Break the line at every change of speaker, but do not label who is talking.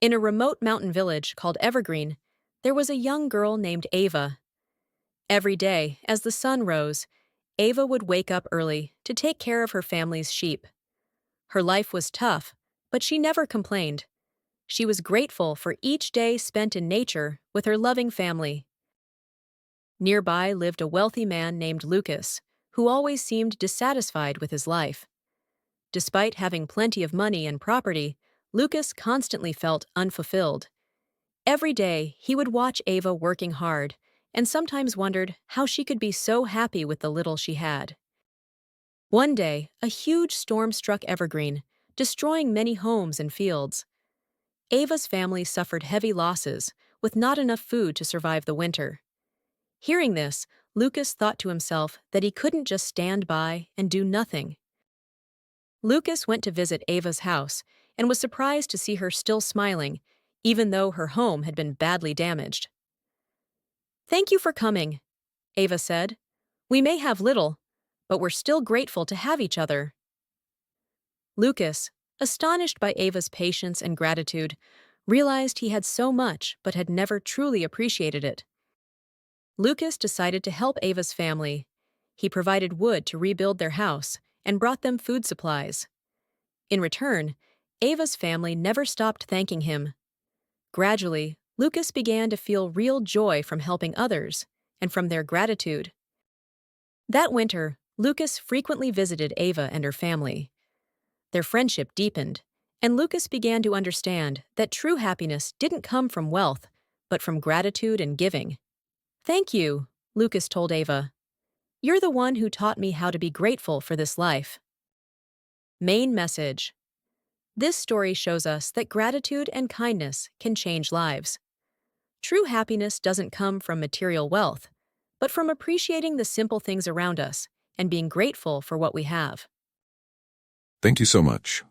In a remote mountain village called Evergreen, there was a young girl named Ava. Every day, as the sun rose, Ava would wake up early to take care of her family's sheep. Her life was tough, but she never complained. She was grateful for each day spent in nature with her loving family. Nearby lived a wealthy man named Lucas, who always seemed dissatisfied with his life. Despite having plenty of money and property, Lucas constantly felt unfulfilled. Every day, he would watch Ava working hard and sometimes wondered how she could be so happy with the little she had. One day, a huge storm struck Evergreen, destroying many homes and fields. Ava's family suffered heavy losses, with not enough food to survive the winter. Hearing this, Lucas thought to himself that he couldn't just stand by and do nothing. Lucas went to visit Ava's house and was surprised to see her still smiling, even though her home had been badly damaged. "Thank you for coming," Ava said. "We may have little, but we're still grateful to have each other." Lucas, astonished by Ava's patience and gratitude, realized he had so much but had never truly appreciated it. Lucas decided to help Ava's family. He provided wood to rebuild their house and brought them food supplies. In return, Ava's family never stopped thanking him. Gradually, Lucas began to feel real joy from helping others and from their gratitude. That winter, Lucas frequently visited Ava and her family. Their friendship deepened, and Lucas began to understand that true happiness didn't come from wealth, but from gratitude and giving. "Thank you," Lucas told Ava. "You're the one who taught me how to be grateful for this life." Main message. This story shows us that gratitude and kindness can change lives. True happiness doesn't come from material wealth, but from appreciating the simple things around us and being grateful for what we have.
Thank you so much.